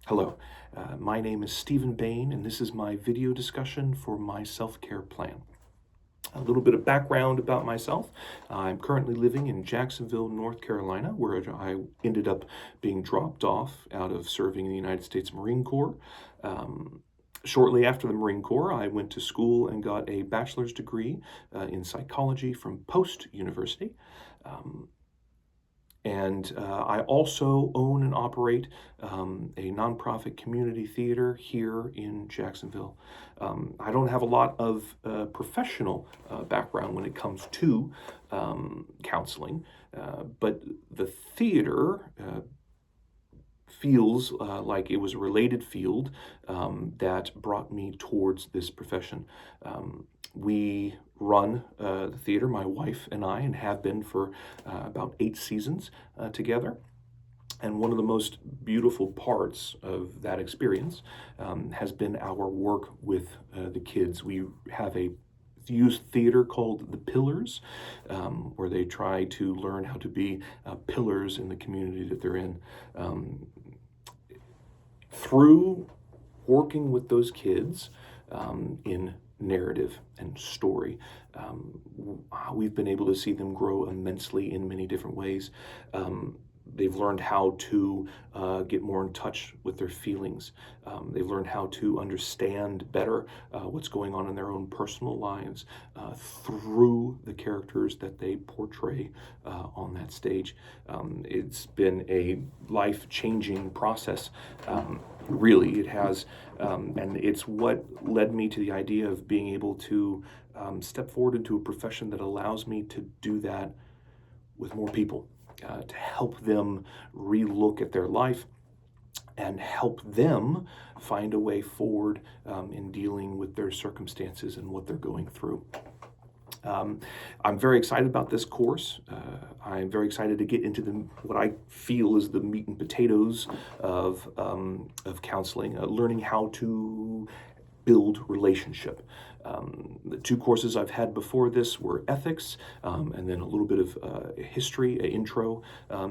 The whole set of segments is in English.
Hello, my name is Stephen Bain, and this is my video discussion for my self-care plan. A little bit of background about myself. I'm currently living in Jacksonville, North Carolina, where I ended up being dropped off out of serving in the United States Marine Corps. Um, Shortly after the Marine Corps, I went to school and got a bachelor's degree in psychology from Post University. Um, and I also own and operate a nonprofit community theater here in Jacksonville. I don't have a lot of professional background when it comes to counseling, but the theater feels like it was a related field that brought me towards this profession. We run the theater, my wife and I, and have been for about 8 seasons together. And one of the most beautiful parts of that experience has been our work with the kids. We have a youth theater called The Pillars, where they try to learn how to be pillars in the community that they're in. Through working with those kids in narrative and story, we've been able to see them grow immensely in many different ways. They've learned how to get more in touch with their feelings. They've learned how to understand better what's going on in their own personal lives through the characters that they portray on that stage. It's been a life-changing process. Really, it has, and it's what led me to the idea of being able to step forward into a profession that allows me to do that with more people. To help them relook at their life and help them find a way forward in dealing with their circumstances and what they're going through. I'm very excited about this course. I'm very excited to get into what I feel is the meat and potatoes of counseling, learning how to build relationship. The 2 courses I've had before this were ethics, and then a little bit of history, an intro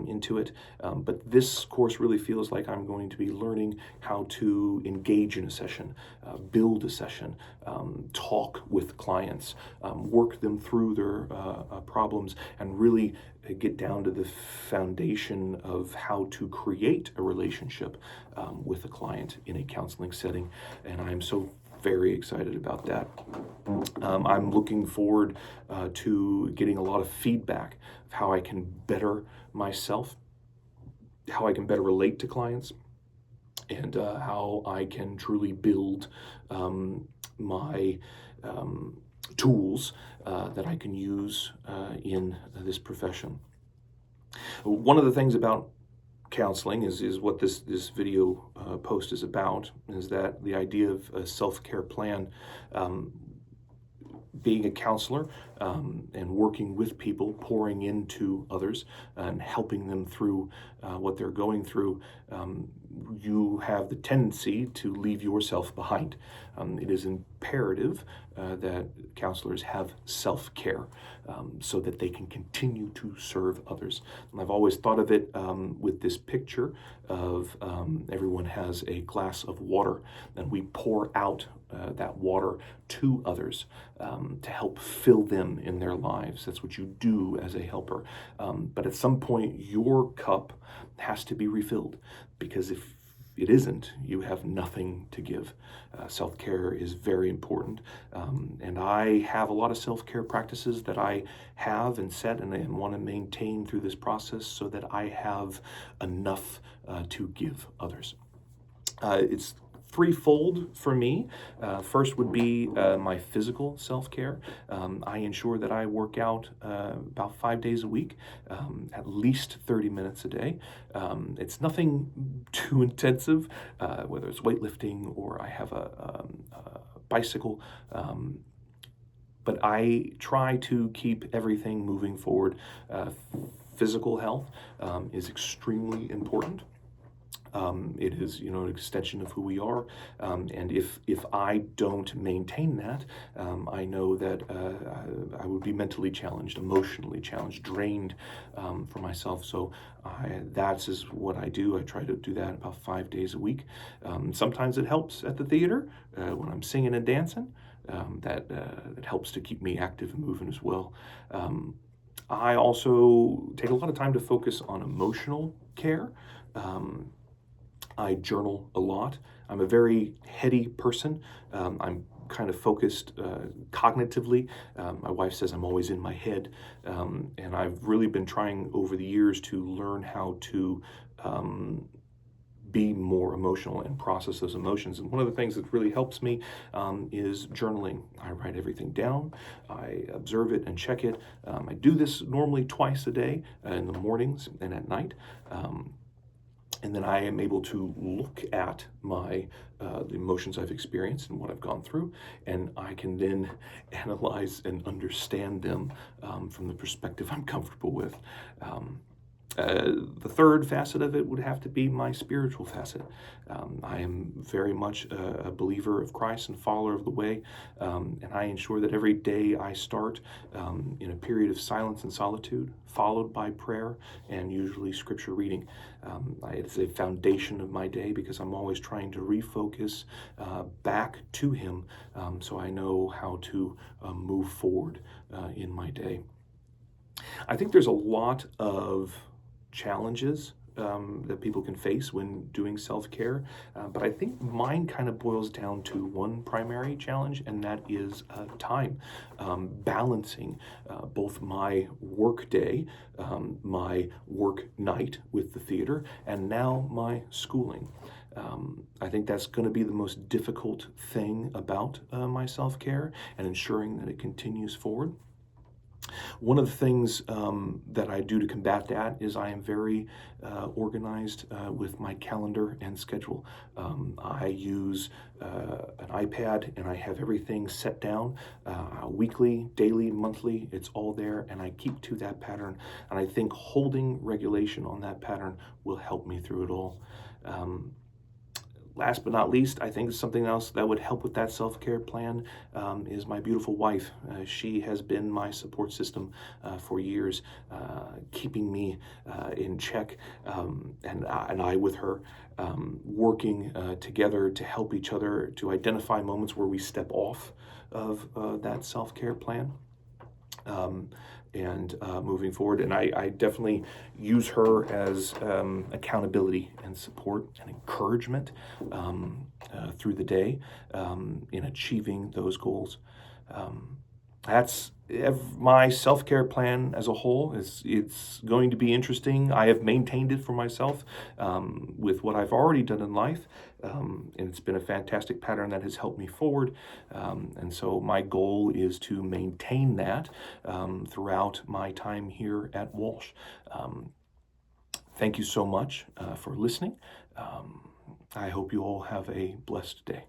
into it. But this course really feels like I'm going to be learning how to engage in a session, build a session, talk with clients, work them through their problems, and really get down to the foundation of how to create a relationship with a client in a counseling setting. And I'm so very excited about that. I'm looking forward to getting a lot of feedback of how I can better myself, how I can better relate to clients, and how I can truly build my tools that I can use in this profession. One of the things about counseling is what this video post is about, is that the idea of a self-care plan. Being a counselor and working with people, pouring into others and helping them through what they're going through, you have the tendency to leave yourself behind. It is imperative that counselors have self-care so that they can continue to serve others. And I've always thought of it with this picture of everyone has a glass of water, and we pour out that water to others to help fill them in their lives. That's what you do as a helper. But at some point, your cup has to be refilled, because if it isn't, you have nothing to give. Self-care is very important. And I have a lot of self-care practices that I have and set and want to maintain through this process so that I have enough to give others. It's threefold for me. First would be my physical self-care. I ensure that I work out about 5 days a week, at least 30 minutes a day. It's nothing too intensive, whether it's weightlifting or I have a bicycle. But I try to keep everything moving forward. Physical health is extremely important. It is, an extension of who we are. And if I don't maintain that, I know that I would be mentally challenged, emotionally challenged, drained for myself. So that's is what I do. I try to do that about 5 days a week. Sometimes it helps at the theater when I'm singing and dancing. That helps to keep me active and moving as well. I also take a lot of time to focus on emotional care. I journal a lot. I'm a very heady person. I'm kind of focused cognitively. My wife says I'm always in my head. And I've really been trying over the years to learn how to be more emotional and process those emotions. And one of the things that really helps me is journaling. I write everything down, I observe it and check it. I do this normally twice a day, in the mornings and at night. And then I am able to look at the emotions I've experienced and what I've gone through, and I can then analyze and understand them from the perspective I'm comfortable with. The third facet of it would have to be my spiritual facet. I am very much a believer of Christ and follower of the way, and I ensure that every day I start in a period of silence and solitude, followed by prayer and usually scripture reading. It's a foundation of my day because I'm always trying to refocus back to Him, so I know how to move forward in my day. I think there's a lot of challenges that people can face when doing self-care, but I think mine kind of boils down to one primary challenge, and that is time. Balancing both my work day, my work night with the theater, and now my schooling. I think that's going to be the most difficult thing about my self-care and ensuring that it continues forward. One of the things that I do to combat that is I am very organized with my calendar and schedule. I use an iPad and I have everything set down weekly, daily, monthly. It's all there, and I keep to that pattern. And I think holding regulation on that pattern will help me through it all. Last but not least, I think something else that would help with that self-care plan is my beautiful wife. She has been my support system for years, keeping me in check, and I with her, working together to help each other to identify moments where we step off of that self-care plan. And moving forward. And I definitely use her as accountability and support and encouragement through the day in achieving those goals. That's my self-care plan as a whole. It's going to be interesting. I have maintained it for myself with what I've already done in life, and it's been a fantastic pattern that has helped me forward. And so my goal is to maintain that throughout my time here at Walsh. Thank you so much for listening. I hope you all have a blessed day.